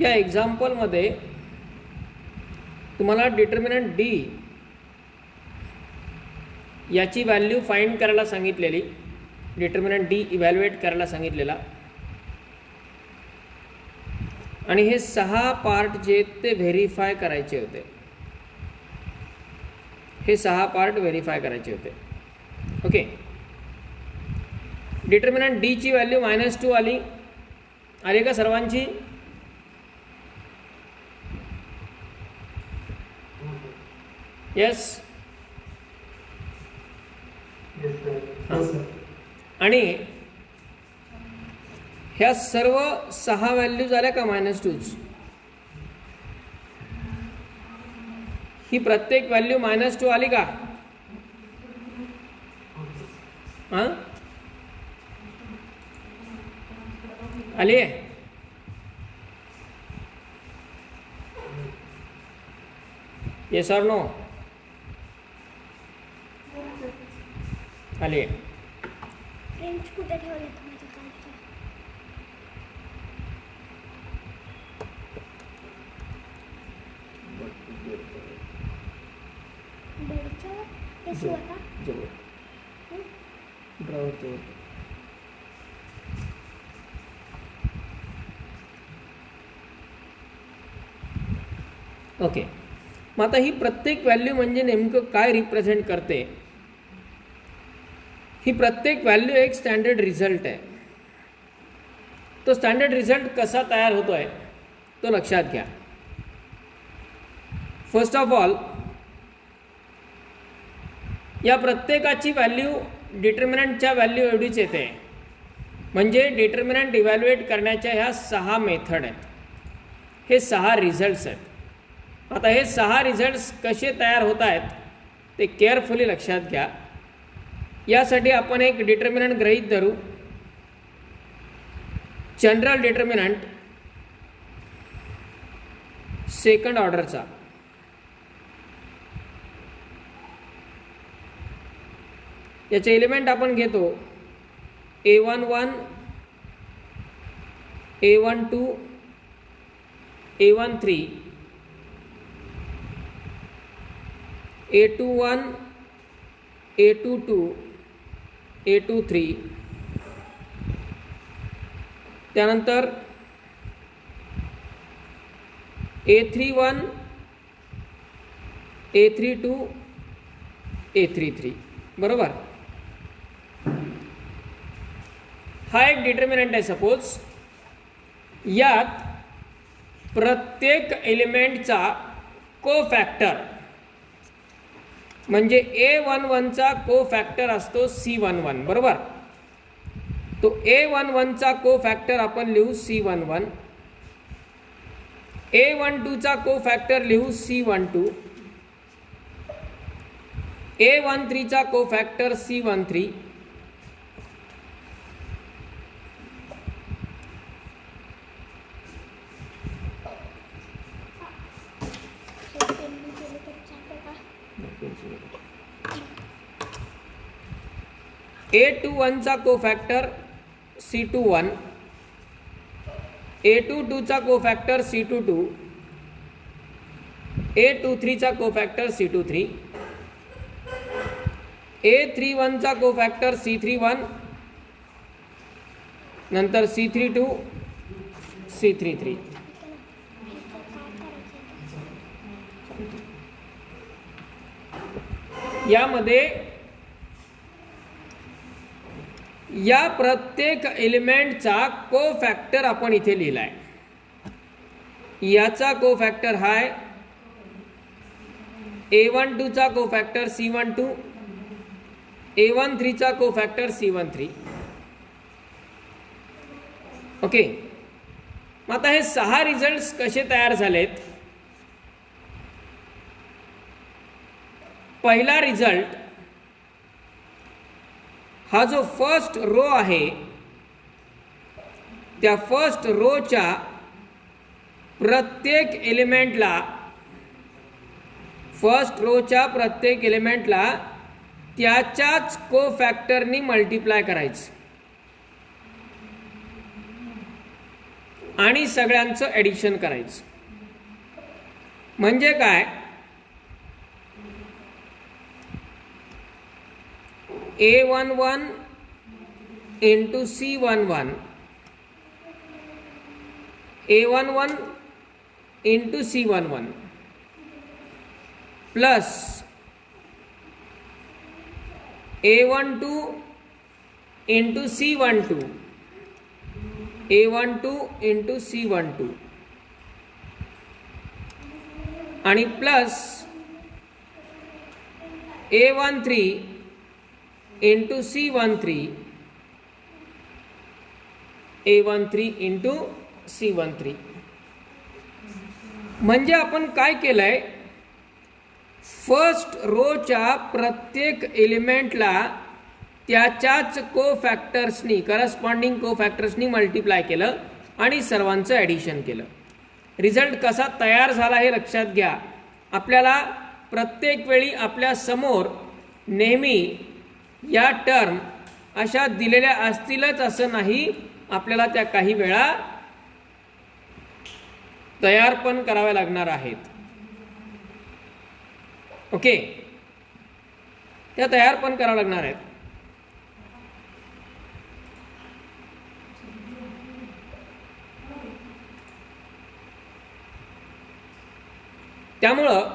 या एक्झाम्पलमध्ये तुम्हाला determinant D याची व्हॅल्यू फाइंड करायला सांगितलेली, डिटर्मिनंट डी इव्हॅल्युएट करायला सांगितलेला, आणि हे 6 पार्ट जे ते व्हेरीफाय करायचे होते. हे 6 पार्ट व्हेरीफाय करायचे होते. ओके. डिटर्मिनंट डी ची व्हॅल्यू -2 आली का सर्वांची? येस. आणि ह्या सर्व 6 व्हॅल्यू झाल्या का -2? ही प्रत्येक व्हॅल्यू -2 आली का? हां, आली आहे? येस और नो? आली आहे. फ्रेंच कुठे ठेवले तुम्ही कालचे? बेडच्या पेशी होता जवळ ड्रॉवर जवळ. ओके. मग आता ही प्रत्येक व्हॅल्यू म्हणजे नेमकं काय रिप्रेझेंट करते? ही प्रत्येक व्हॅल्यू एक स्टँडर्ड रिझल्ट आहे. तो स्टँडर्ड रिझल्ट कसा तयार होतो आहे तो लक्षात घ्या. फर्स्ट ऑफ ऑल, या प्रत्येकाची व्हॅल्यू डिटर्मिनंटच्या व्हॅल्यू एवढीच येते. म्हणजे डिटर्मिनंट इव्हॅल्युएट करण्याच्या ह्या 6 मेथड आहेत. हे 6 रिझल्ट्स आहेत. आता हे 6 रिझल्ट्स कसे तयार होत आहेत ते केअरफुली लक्षात घ्या. यासाठी आपण एक डिटर्मिनंट गृहीत धरू, जनरल डिटर्मिनंट सेकंड ऑर्डरचा. याचे एलिमेंट आपण घेतो A11, A12, A13, A21, A22, A23, त्यानंतर A31, A32, A33. बरोबर. हा एक डिटर्मिनंट आहे. सपोज यात प्रत्येक एलिमेंटचा कोफॅक्टर म्हणजे A11चा कोफॅक्टर असतो C11. बरोबर. तो A11चा कोफॅक्टर आपण लिहू C11, A12चा कोफॅक्टर लिहू C12, A13चा कोफॅक्टर C13, A21चा कोफॅक्टर C21, A22चा कोफॅक्टर C22, A23चा कोफॅक्टर C23, A31चा कोफॅक्टर C31, नंतर C32, C33. यामध्ये या प्रत्येक एलिमेंटचा कोफॅक्टर आपण इथे लिहिलाय. याचा कोफॅक्टर हाय A12चा कोफॅक्टर C12, A13चा कोफॅक्टर C13. ओके. मग आता हे 6 रिझल्ट्स कसे तयार झालेत? पहिला रिझल्ट हा जो फर्स्ट रो आहे त्या फर्स्ट रोच्या प्रत्येक एलिमेंटला, फर्स्ट रोच्या प्रत्येक एलिमेंटला त्याच्याच कोफॅक्टरनी मल्टिप्लाय करायचं. आणि सगळ्यांचं ॲडिशन करायचं. म्हणजे काय, A11 into C11, A11 into C11 plus A12 into C12, A12 into C12 आणि plus A13 into C13, A13 into C13. म्हणजे आपण काय केलंय, फर्स्ट रोच्या प्रत्येक एलिमेंटला त्याच्याच कोफॅक्टर्सनी, करस्पॉन्डिंग कोफॅक्टर्सनी मल्टिप्लाय केलं आणि सर्वांचं ॲडिशन केलं. रिझल्ट कसा तयार झाला हे लक्षात घ्या. आपल्याला प्रत्येक वेळी आपल्या समोर नेहमी या टर्म अशा दिलेल्या असतीलच असं नाही, आपल्याला त्या काही वेळा तयार पण कराव्या लागणार आहेत. ओके, त्या तयार पण कराव्या लागणार आहेत. त्यामुळं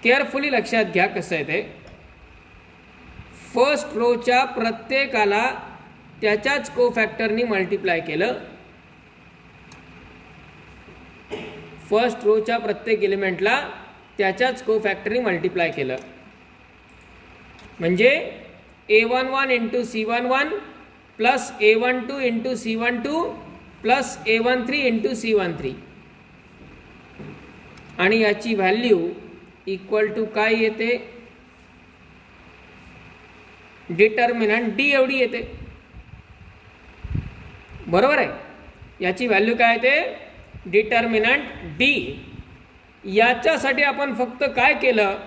केअरफुली लक्षात घ्या कसं आहे ते. फर्स्ट रोच्या प्रत्येकाला त्याच्याच कोफॅक्टरनी मल्टिप्लाय केलं. फर्स्ट रोच्या प्रत्येक एलिमेंटला त्याच्याच कोफॅक्टरनी मल्टिप्लाय केलं. म्हणजे A11 into C11 plus A12 into C12 plus A13 into C13 आणि याची व्हॅल्यू इक्वल टू काय येते, डिटर्मिनंट D एवढी येते. बरोबर आहे. याची व्हॅल्यू काय येते, डिटर्मिनंट D. याच्यासाठी आपण फक्त काय केलं,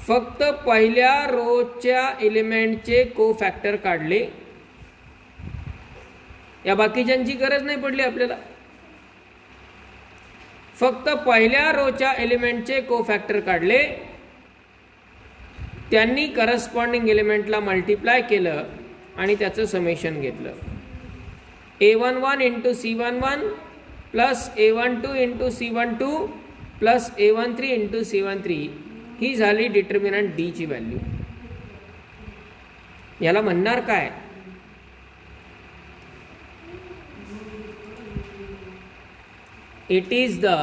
फक्त पहिल्या रोच्या एलिमेंटचे कोफॅक्टर काढले. या बाकीच्यांची गरज नाही पडली आपल्याला. फक्त पहिल्या रोच्या एलिमेंटचे कोफॅक्टर काढले, त्यांनी करस्पॉन्डिंग एलिमेंटला मल्टिप्लाय केलं आणि त्याचं समेशन घेतलं. A11 into C11 plus A12 into C12 plus A13 into C13 ही झाली डिटर्मिनंट D ची व्हॅल्यू. याला म्हणणार काय, it is the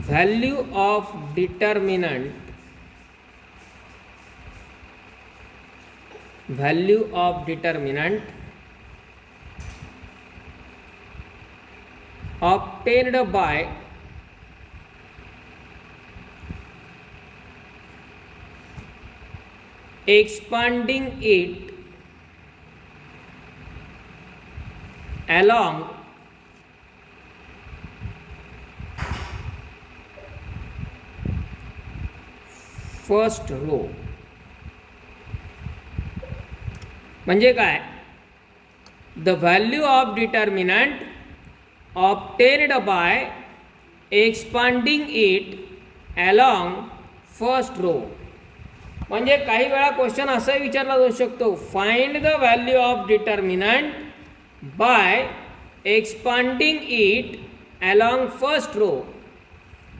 value of determinant, value of determinant obtained by expanding it along first row. म्हणजे काय, the value of determinant obtained by expanding it along first row. म्हणजे काही वेळा क्वेश्चन असा विचारला जाऊ शकतो, find the value of determinant by expanding it along first row.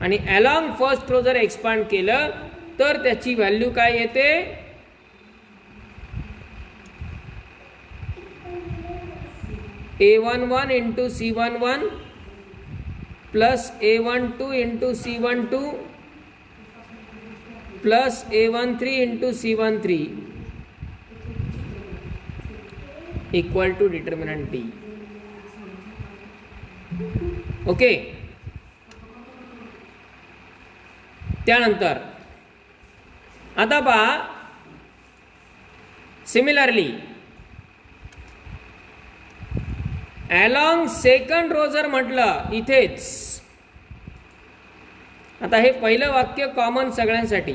आणि अलॉंग फर्स्ट रो जर एक्सपांड केलं तर त्याची व्हॅल्यू काय येते, A11 into C11 plus A12 into C12 plus A13 into C13 equal to determinant D. Okay. त्यानंतर आता पहा, सिमिलरली अलॉंग सेकंड रो जर म्हटलं इथेच, आता हे पहिलं वाक्य कॉमन सगळ्यांसाठी.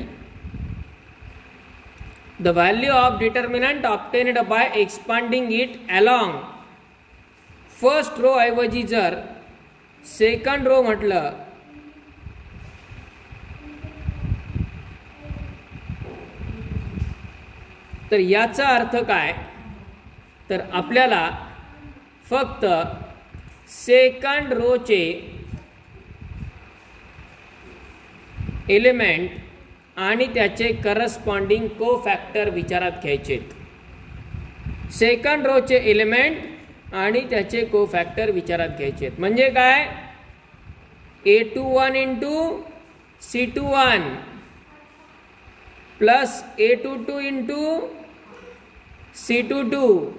The value of determinant obtained by expanding it along first row ऐवजी जर सेकंड रो म्हटलं तर याचा अर्थ काय, तर आपल्याला फक्त सेकंड रोचे एलिमेंट आणि त्याचे करस्पॉन्डिंग को फॅक्टर विचारात घ्यायचेत. सेकंड रोचे एलिमेंट आणि त्याचे को फॅक्टर विचारात घ्यायचेत. म्हणजे काय, A21 into C21 plus A22 into C22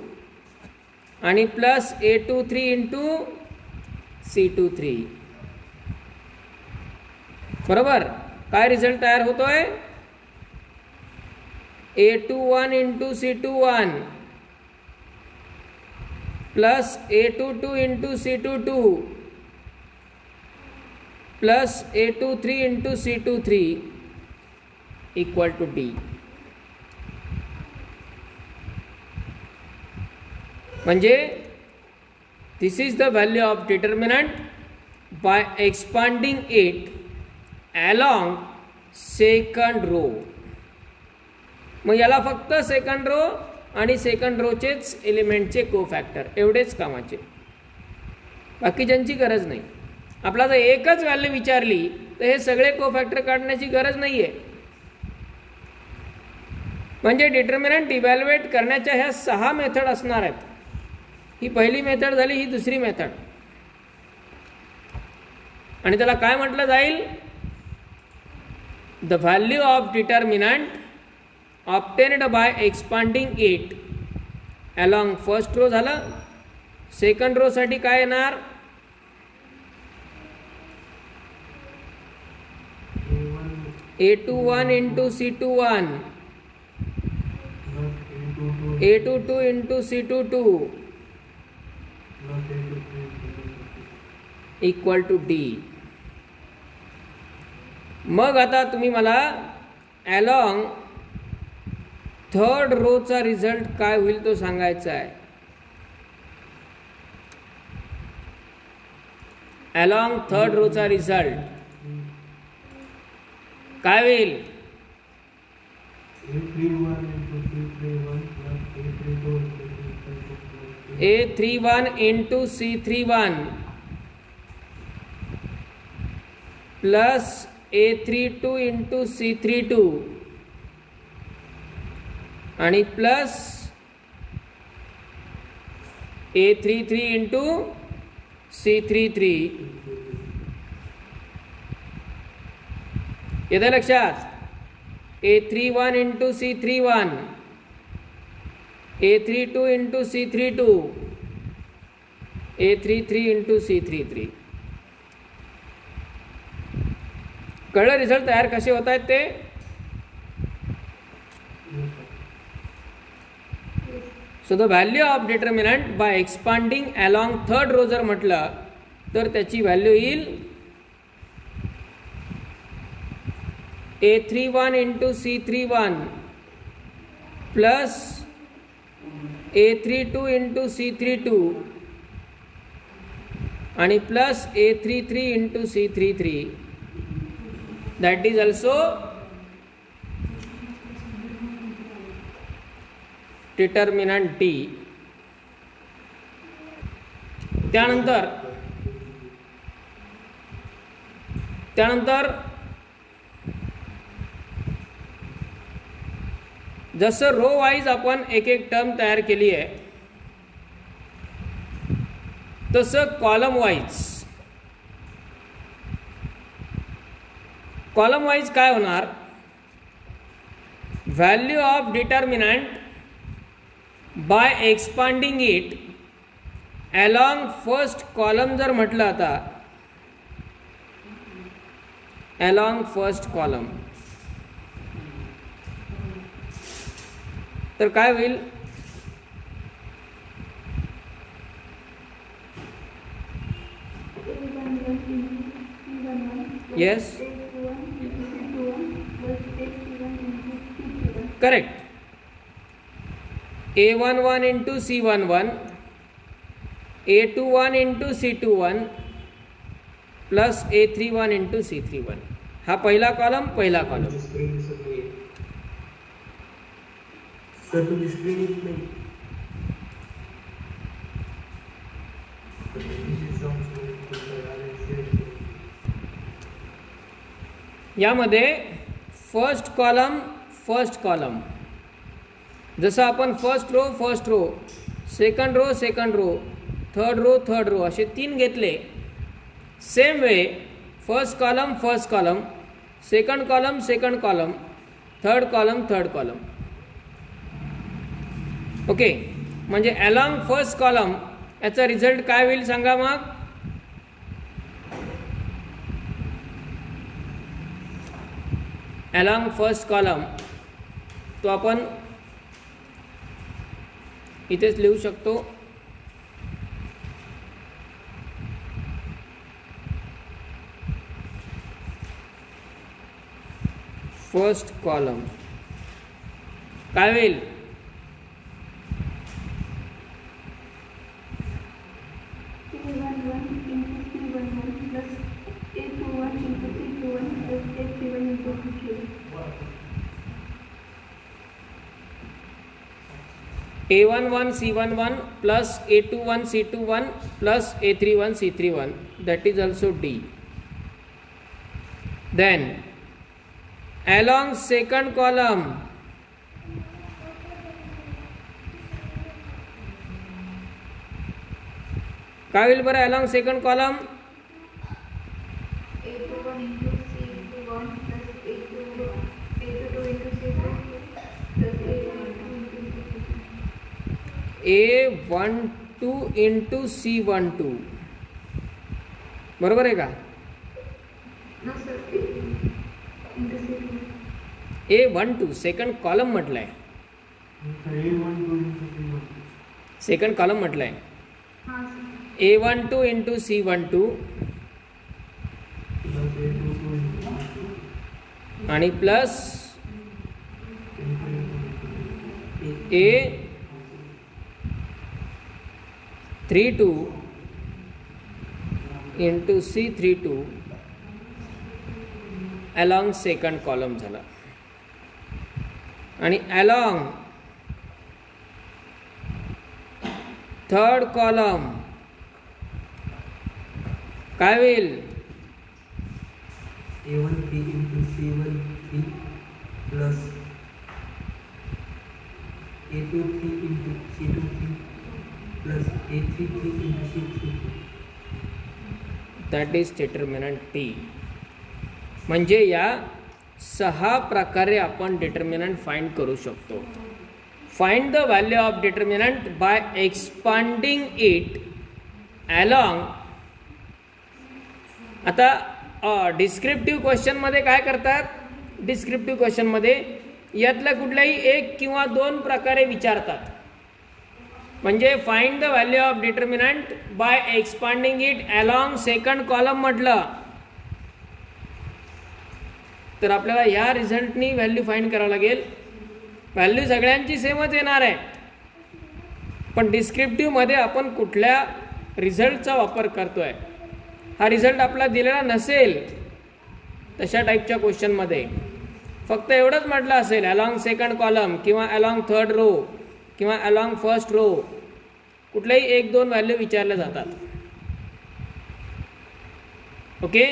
आणि प्लस A23 इंटू C23. बरोबर. काय रिझल्ट तयार होतोय, A21 into C21 plus A22 into C22 plus A23 into C23 equal to D. म्हणजे this is the value of determinant by expanding it along second row. मग याला फक्त second row आणि second रोचेच एलिमेंटचे को फॅक्टर एवढेच कामाचे, बाकीच्यांची गरज नाही. आपला जर एकच व्हॅल्यू विचारली तर हे सगळे को फॅक्टर काढण्याची गरज नाही आहे. म्हणजे डिटर्मिनंट इव्हॅल्युएट करण्याच्या ह्या 6 मेथड असणार आहेत. ही पहिली मेथड झाली, ही दुसरी मेथड. आणि त्याला काय म्हटलं जाईल, the value of determinant obtained by expanding it along first row झालं. सेकंड रो साठी काय येणार, A21 into C21 A22 into C22 equal to D. मग आता तुम्ही मला अलॉंग थर्ड रोचा रिझल्ट काय होईल तो सांगायचा आहे. अलॉंग थर्ड रोचा रिझल्ट काय होईल, A31 into C31 plus A32 into C32 आणि प्लस A33 इंटू C33. येतं लक्षात, A31 into C31 A32 into C32 A33 into C33. कळलं रिझल्ट तयार कसे होत आहेत ते. So the value of determinant by expanding along third row जर म्हटलं तर त्याची व्हॅल्यू येईल A31 into C31 plus A32 into C32 आणि plus A33 into C33. That is also determinant D. त्यानंतर जसं रो वाईज आपण एक एक टर्म तयार केली आहे तसं कॉलम वाईज काय होणार, value of determinant by expanding it along first column जर म्हटलं आता अलॉंग फर्स्ट कॉलम तर काय होईल, yes correct. A11 into C11 A21 into C21 plus A31 into C31. हा पहिला कॉलम. सर तुम्ही स्क्रीन येत नाही. यामध्ये फर्स्ट कॉलम जसं आपण first row second row third row असे 3 घेतले. Same way first column second column third column. Okay, म्हणजे अलॉंग फर्स्ट कॉलम याचा रिझल्ट काय होईल सांगा मग. अलॉंग फर्स्ट कॉलम तो आपण इथेच लिहू शकतो. फर्स्ट कॉलम काय होईल. A11 C11 plus A21 C21 plus A31 C31, that is also D. Then along second column काय होईल बरं. along second column A21 into C21 plus A22 into C2 plus A12 into C12 बरोबर आहे का. no sir into C2 A12 second column म्हटलंय. Second column म्हटलंय. हाँ sir. A12 into C12 आणि plus A32 into C32 along second column झाला. आणि along third column काय होईल. A13 into C13 plus A23 into C23 plus A33 into C33. That is determinant T. म्हणजे या 6 प्रकारे आपण डिटर्मिनंट फाइंड करू शकतो. Find the value of determinant by expanding it along. आता डिस्क्रिप्टिव्ह क्वेश्चनमध्ये काय करतात. डिस्क्रिप्टिव्ह क्वेश्चनमध्ये यातल्या कुठल्याही 1 किंवा 2 प्रकारे विचारतात. म्हणजे find the value of determinant by expanding it along second column म्हटलं तर आपल्याला ह्या रिझल्टनी व्हॅल्यू फाइंड करावं लागेल. व्हॅल्यू सगळ्यांची सेमच येणार आहे, पण डिस्क्रिप्टिव्हमध्ये आपण कुठल्या रिझल्टचा वापर करतोय. हा रिझल्ट आपला दिलेला नसेल तशा टाईपच्या क्वेश्चनमध्ये फक्त एवढंच म्हटलं असेल अलॉंग सेकंड कॉलम किंवा अलॉंग थर्ड रो किंवा अलॉंग फर्स्ट रो, कुठल्याही 1-2 व्हॅल्यू विचारल्या जातात. Okay,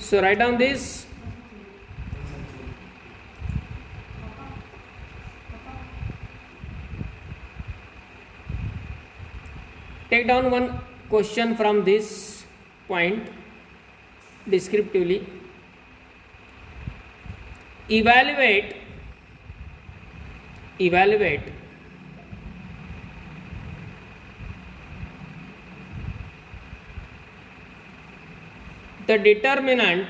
so write down this. Take down one question from this point descriptively. Evaluate the determinant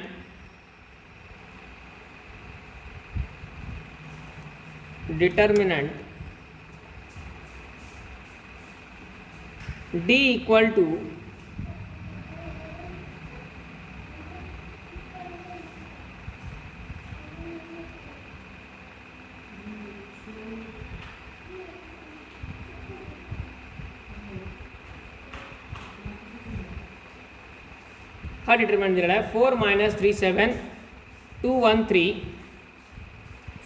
D equal to हा डिटर्मिनंट दिलेला आहे 4 - 3 7 2 1 3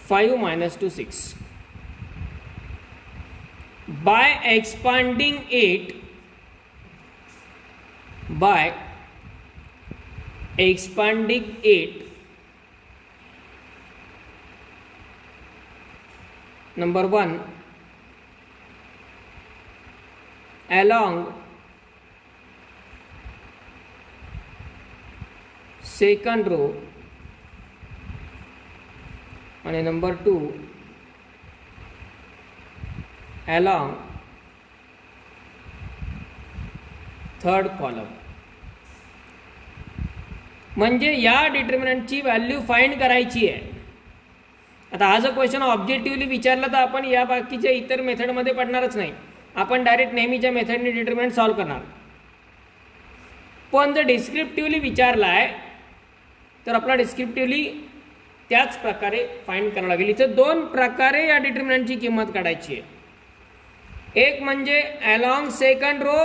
5 - 2 6. By expanding it number 1 along second row and number 2 along third column. म्हणजे या डिटर्मिनंटची value find करायची आहे. आता हा जो क्वेश्चन ऑब्जेक्टिव्हली विचारला तर आपण या बाकीच्या इतर मेथडमध्ये पडणारच नाही, आपण डायरेक्ट नेहमीच्या मेथडने डिटर्मिनंट सॉल्व्ह करणार. पण जर डिस्क्रिप्टिव्हली विचारला आहे तर आपला डिस्क्रिप्टिव्हली त्याच प्रकारे फाइंड करावं लागेल. इथं 2 प्रकारे या डिटर्मिनंटची किंमत काढायची आहे. एक म्हणजे अलॉंग सेकंड रो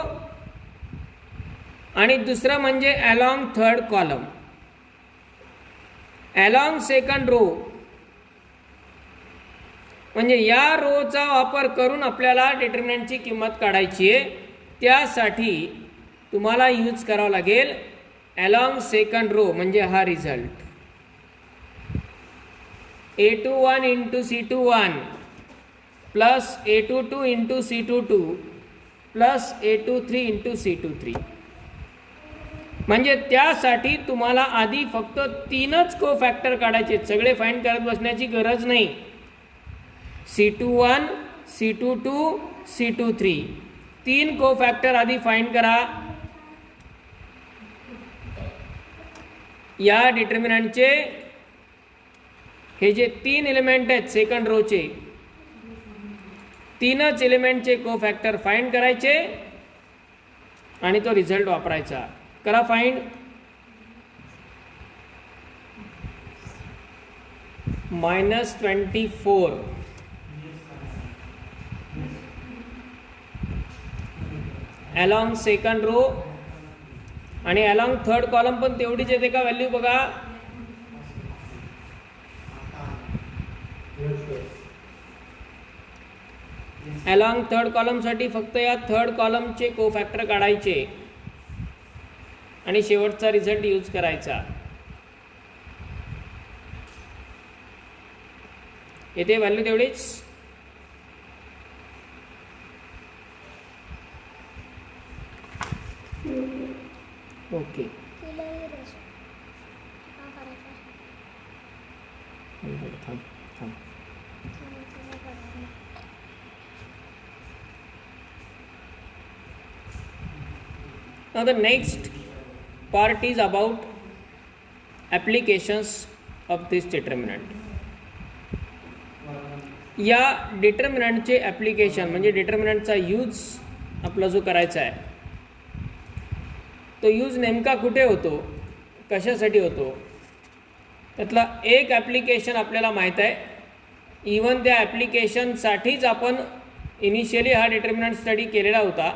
आणि दुसरं म्हणजे along third column. Along second row म्हणजे या रोचा वापर करून आपल्याला डिटर्मिनंटची किंमत काढायची आहे. त्यासाठी तुम्हाला यूज करावं लागेल अलॉंग सेकंड रो म्हणजे हा result A21 into C21 plus A22 into C22 plus A23 into C23. म्हणजे त्यासाठी तुम्हाला आधी फक्त 3च कोफॅक्टर काढायचे, सगळे फाइंड करत बसण्याची गरज नाही. C21 C22 C23 3 कोफॅक्टर आधी फाइंड करा. या डिटर्मिनंटचे हे जे 3 एलिमेंट आहेत सेकंड रोचे, 3च एलिमेंटचे कोफॅक्टर फाइंड करायचे आणि तो रिझल्ट वापरायचा. करा फाइंड. -24 अलॉंग सेकंड रो आणि अलॉंग थर्ड कॉलम पण तेवढीच येते का व्हॅल्यू बघा. अलॉंग थर्ड कॉलमसाठी फक्त या थर्ड कॉलमचे कोफॅक्टर काढायचे आणि शेवटचा रिझल्ट यूज करायचा. येते व्हॅल्यू तेवढीच. ओके तिला हे रस का करायचं थांब थांब. तिला करायचं. Now the next part is about applications of this determinant. या डिटर्मिनंटचे ॲप्लिकेशन म्हणजे डिटर्मिनंटचा यूज आपला जो करायचा आहे तो यूज नेमका कुठे होतो, कशासाठी होतो, त्यातला एक ॲप्लिकेशन आपल्याला माहीत आहे. इवन त्या ॲप्लिकेशनसाठीच आपण इनिशियली हा डिटर्मिनंट स्टडी केलेला होता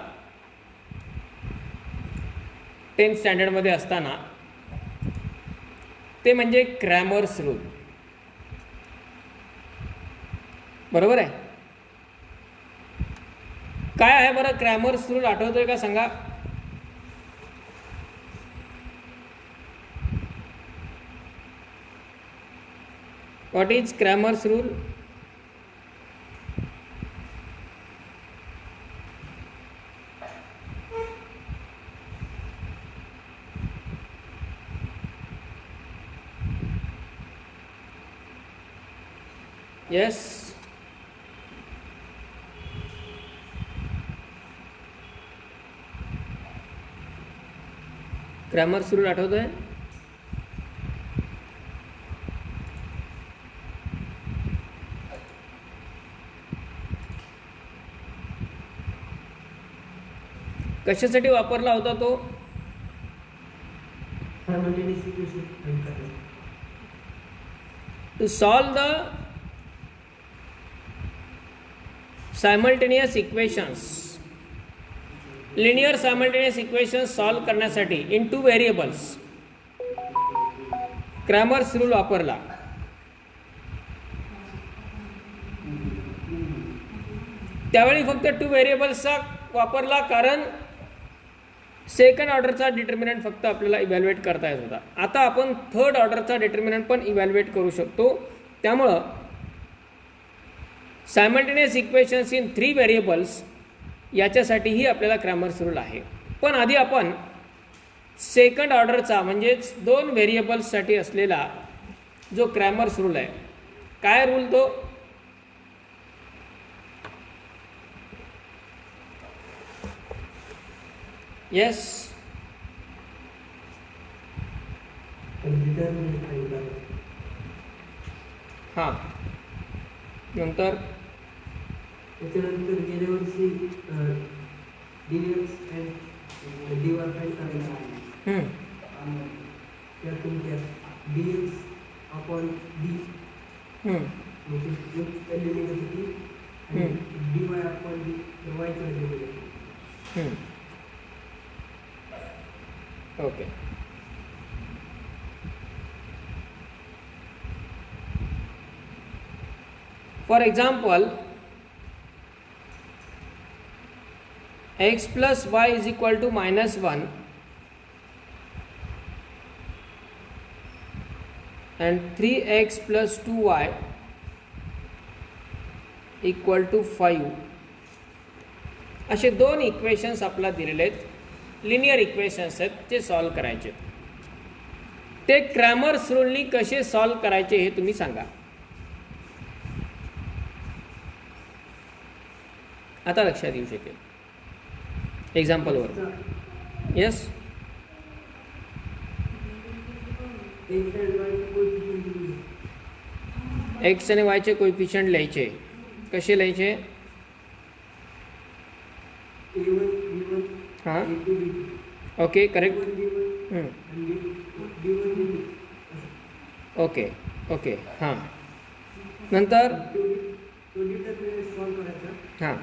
10th स्टँडर्डमध्ये असताना. ते म्हणजे क्रॅमर्स रूल. बरोबर आहे. काय आहे बरं क्रॅमर्स रूल, आठवतोय का सांगा. What is Cramer's rule. Yes, Cramer's rule आठवतोय. कशासाठी वापरला होता तो. सायमल्टेनियस इक्वेशन फाइंड करणे. To solve the simultaneous equations, linear simultaneous equations solve करण्यासाठी इन 2 व्हेरिएबल्स क्रॅमर्स रूल वापरला, त्यावेळी फक्त 2 व्हेरिएबल्सचा वापरला, कारण सेकंड ऑर्डरचा डिटर्मिनंट फक्त आपल्याला इव्हॅल्युएट करता येत होता. आता आपण थर्ड ऑर्डरचा डिटर्मिनंट पण इव्हॅल्युएट करू शकतो. त्यामुळं सायमल्टेनियस इक्वेशन्स इन 3 व्हेरिएबल्स याच्यासाठीही आपल्याला क्रॅमर्स रूल आहे. पण आधी आपण सेकंड ऑर्डरचा म्हणजेच 2 व्हेरिएबल्ससाठी असलेला जो क्रॅमर्स रूल आहे, काय रूल तो? येस, डिटर्मिनंट फाइंड करा. हां. नंतर त्याच्यानंतर गेल्या वर्षी dx and dy फाइंड करायला आहे. त्या तुमच्या dx अपॉन d म्हणजे x व्हॅल्यू निघत होती आणि dy अपॉन d y ची व्हॅल्यू निघत होती. Okay. For example, x plus y is equal to -1 and 3x plus 2y equal to 5 असे 2 इक्वेशन्स आपल्याला दिलेले आहेत. लिनियर इक्वेशन्स आहेत, जे सॉल्व करायचे. ते क्रॅमर्स रूलनी कसे सॉल्व करायचे हे तुम्ही सांगा. आता लक्षात येऊ शकेल एक्झाम्पलवर. येस, एक्स आणि वायचे कोएफिशियंट लिहायचे. कसे लिहायचे? हां, ओके, करेक्ट. Okay okay. हां, नंतर हां,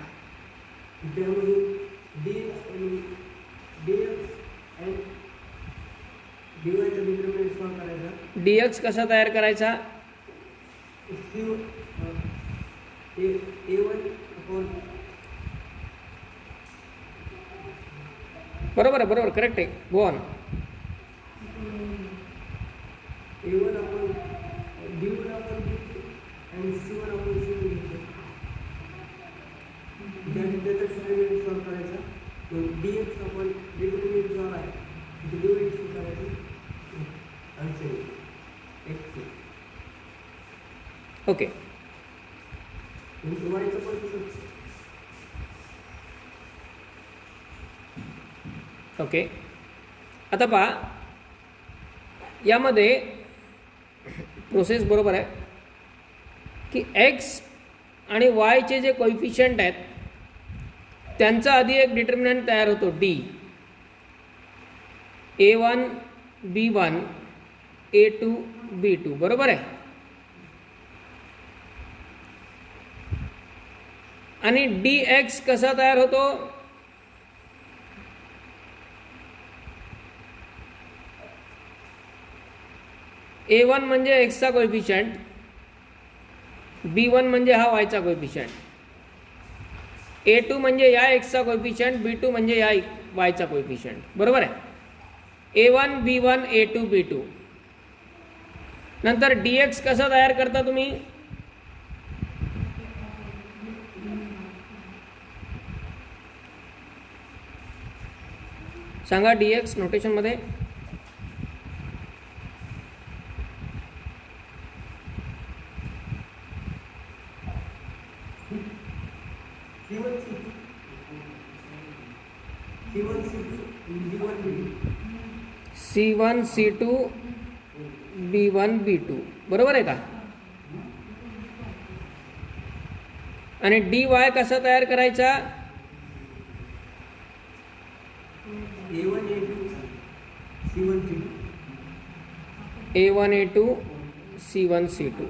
dx कसा तयार करायचा? बरोबर आहे, बरोबर, करेक्ट आहे. Go on. a1 आपण d1 आपण आणि c1 आपण c1 घेतो. त्याचा डिटर्मिनंट सॉल्व करायचा. तो dx आपण डिटर्मिनंट सॉल्व आहे, तो dx करायचं आन्सर x. ओके. वायचं पण तसंच. ओके. आता पहा, यामध्ये प्रोसेस बरोबर आहे की x आणि yचे जे कोएफिशियंट आहेत त्यांचा आधी एक डिटर्मिनंट तयार होतो d, a1 b1 a2 b2, बरोबर आहे. आणि dx कसा तयार होतो? a1 म्हणजे एक्सचा कोएफिशियंट, b1 म्हणजे हा वायचा कोएफिशियंट, a2 म्हणजे या एक्सचा कोएफिशियंट, b2 म्हणजे या वायचा कोएफिशियंट, बरोबर आहे. a1 b1 a2 b2. नंतर dx कसा तयार करता तुम्ही? सांगा dx नोटेशनमध्ये. C1 C2 B1 B2, बरोबर आहे का? आणि dy कसा तयार करायचा? a1 a2 c1 c2. a1 a2 c1 c2,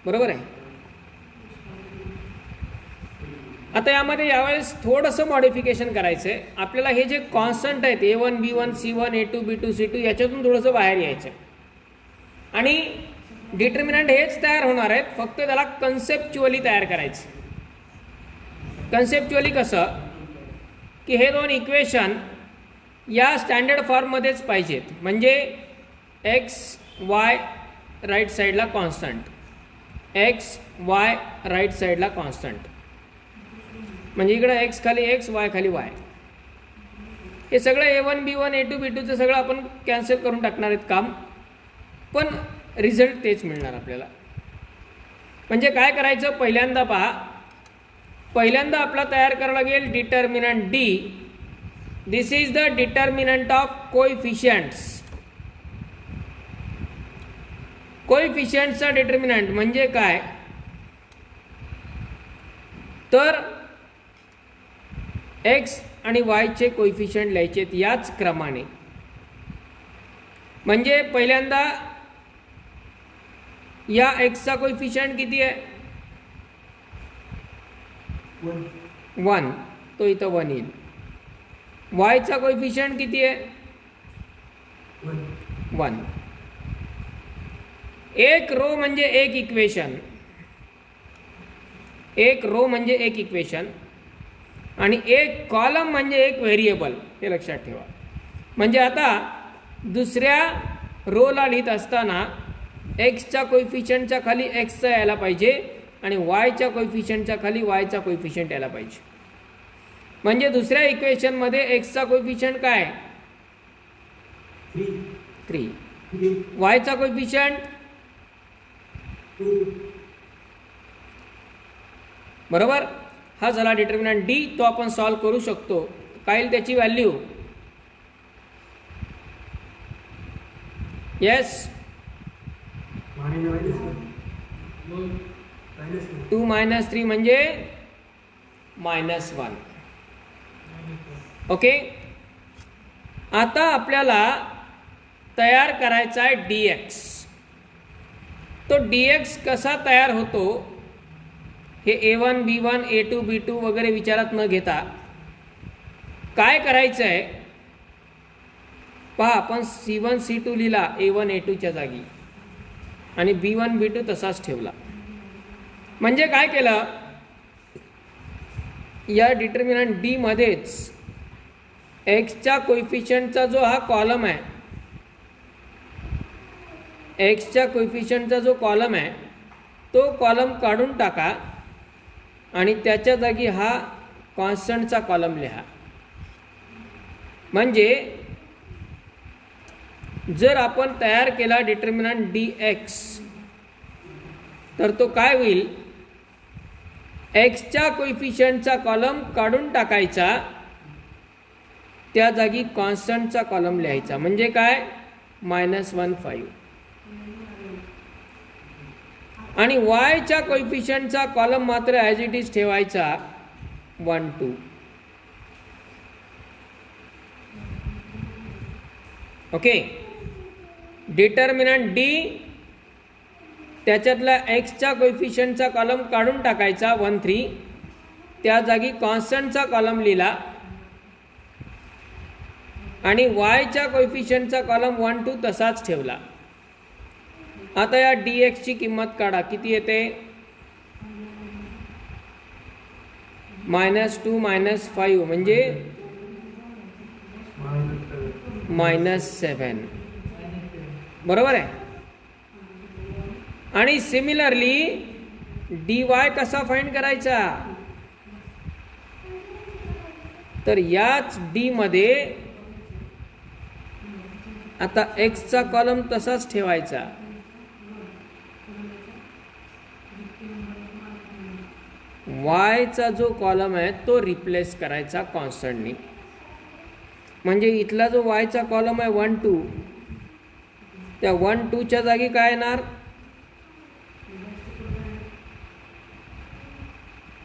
बरोबर आहे. आता यामध्ये यावेळेस थोडंसं मॉडिफिकेशन करायचं आहे आपल्याला. हे जे कॉन्स्टंट आहेत a1 b1 c1 a2 b2 c2 याच्यातून थोडंसं बाहेर यायचं आहे. आणि डिटर्मिनंट हेच तयार होणार आहेत, फक्त त्याला कन्सेप्च्युअली तयार करायचं. कन्सेप्च्युअली कसं की हे दोन इक्वेशन या स्टँडर्ड फॉर्ममध्येच पाहिजेत. म्हणजे एक्स वाय राईट साईडला कॉन्स्टंट, एक्स वाय राईट साईडला कॉन्स्टंट, म्हणजे इकडं एक्स खाली एक्स, वाय खाली वाय. हे सगळं A1 B1 A2 B2चं सगळं आपण कॅन्सल करून टाकणार आहेत काम, पण रिझल्ट तेच मिळणार आपल्याला. म्हणजे काय करायचं, पहिल्यांदा पहा, पहिल्यांदा आपला तयार करावं लागेल determinant D. This is the determinant of coefficients. कोइफिशियंटचा डिटर्मिनंट म्हणजे काय, तर एक्स आणि वायचे कोइफिशियंट लिहायचेत याच क्रमाने. म्हणजे पहिल्यांदा या एक्सचा कोइफिशियंट किती आहे, 1, तो इथं 1 येईल. वायचा कोइफिशियंट किती आहे, 1. एक रो म्हणजे एक इक्वेशन, एक रो म्हणजे एक इक्वेशन, आणि एक कॉलम म्हणजे एक व्हेरिएबल, हे लक्षात ठेवा. म्हणजे आता दुसऱ्या रोला लिहित असताना एक्सच्या कोइफिशियंटच्या खाली एक्सचा यायला पाहिजे आणि वायच्या कोइफिशियंटच्या खाली वायचा कोइफिशियंट यायला पाहिजे. म्हणजे दुसऱ्या इक्वेशनमध्ये एक्सचा कोइफिशियंट काय, 3, वायचा कोइफिशियंट, बरोबर. हा झाला डिटर्मिनंट डी. तो आपण सॉल्व करू शकतो. काय येईल त्याची व्हॅल्यू, येस, 2 - 3 म्हणजे -1. ओके. आता आपल्याला तयार करायचा आहे dx. तो dx कसा तयार होतो हे A1 B1 A2 B2 वगैरे विचारात न घेता काय करायचं आहे पहा, आपण C1 C2 लिहिला A1 A2च्या जागी आणि B1 B2 तसाच ठेवला. म्हणजे काय केलं, या डिटर्मिनंट डी मध्येच एक्सच्या कोइफिशियंटचा जो हा कॉलम आहे, एक्सच्या कोइफिशियंटचा जो कॉलम आहे तो कॉलम काढून टाका आणि त्याच्या जागी हा कॉन्स्टंटचा कॉलम लिहा. म्हणजे जर आपण तयार केला डिटर्मिनंट dx तर तो काय होईल, एक्सच्या कोइफिशियंटचा कॉलम काढून टाकायचा, त्या जागी कॉन्स्टंटचा कॉलम लिहायचा. म्हणजे काय, -1 5. आणि वायच्या कोइफिशियंटचा कॉलम मात्र ॲज इट इज ठेवायचा 1 2. ओके. डिटर्मिनंट डी, त्याच्यातला एक्सच्या कोइफिशियंटचा कॉलम काढून टाकायचा 1 3, त्या जागी कॉन्स्टंटचा कॉलम लिहिला आणि वायच्या कोइफिशियंटचा कॉलम 1 2 तसाच ठेवला. आता या dx ची किंमत काढा, किती येते, -2 - 5 म्हणजे -7, बरोबर आहे. आणि सिमिलरली dy कसा फाइंड करायचा, तर याच d मध्ये आता एक्सचा कॉलम तसाच ठेवायचा, वायचा जो कॉलम आहे तो रिप्लेस करायचा कॉन्स्टंटनी. म्हणजे इथला जो वायचा कॉलम आहे 1 2, त्या 1 2च्या जागी काय येणार,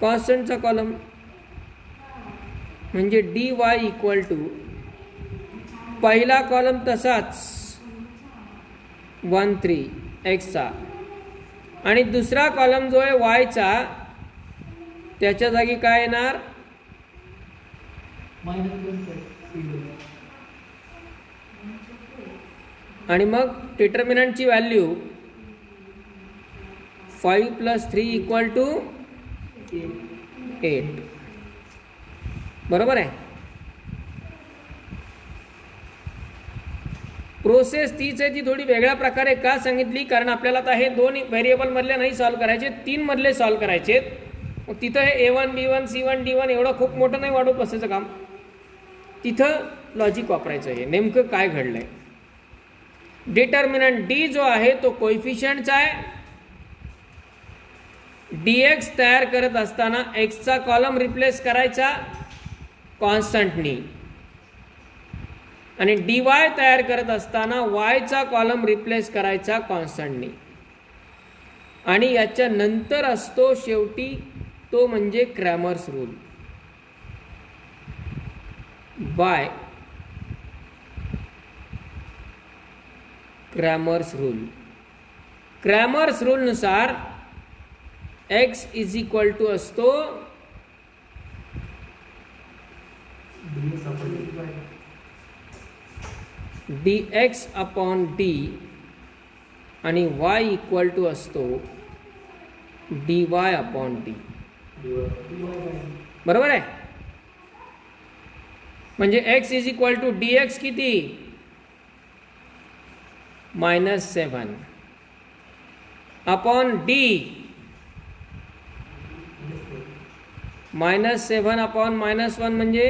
कॉन्स्टंटचा कॉलम. म्हणजे dy = पहिला कॉलम तसाच 1 3 एक्सचा आणि दुसरा कॉलम जो आहे वायचा त्याच्या जागी काय येणार, आणि मग डिटर्मिनंटची व्हॅल्यू 5 + 3 = 8. बरोबर आहे. प्रोसेस तीच आहे, ती थोडी वेगळ्या प्रकारे का सांगितली, कारण आपल्याला आता हे 2 व्हेरिएबलमधले नाही सॉल्व करायचे, 3 मधले सॉल्व करायचे. मग तिथं हे A1 B1 C1 D1 एवढं खूप मोठं नाही वाढवत बसायचं काम. तिथं लॉजिक वापरायचं आहे, नेमकं काय घडलंय. डिटर्मिनंट डी जो आहे तो कोइफिशियंटचा आहे. dx तयार करत असताना एक्सचा कॉलम रिप्लेस करायचा कॉन्स्टंटनी आणि dy तयार करत असताना yचा कॉलम रिप्लेस करायचा कॉन्स्टंटनी. आणि याच्या नंतर असतो शेवटी तो म्हणजे Cramer's rule. By Cramer's rule. Cramer's रूलनुसार x = असतो dx/d आणि y = असतो dy/d. बरोबर आहे. म्हणजे x = dx किती -7 अपॉन d -7 अपॉन -1 म्हणजे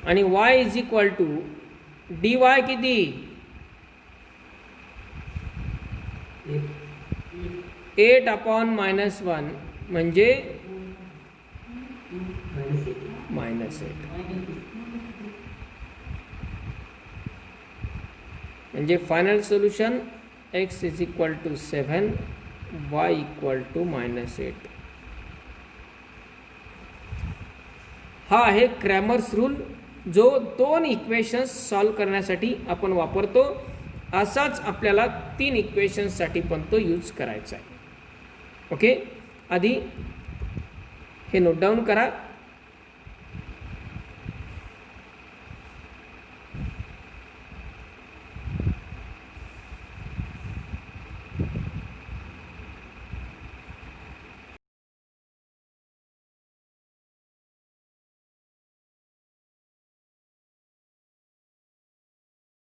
आणि y = dy किती 8 अपॉन -1 म्हणजे -8. म्हणजे फायनल सोल्युशन x = 7 y = -8. हा आहे क्रॅमर्स रूल, जो 2 इक्वेशन्स सॉल्व करण्यासाठी आपण वापरतो. असाच आपल्याला 3 इक्वेशन्ससाठी पण तो यूज करायचा आहे. ओके, आधी हे नोट डाऊन करा.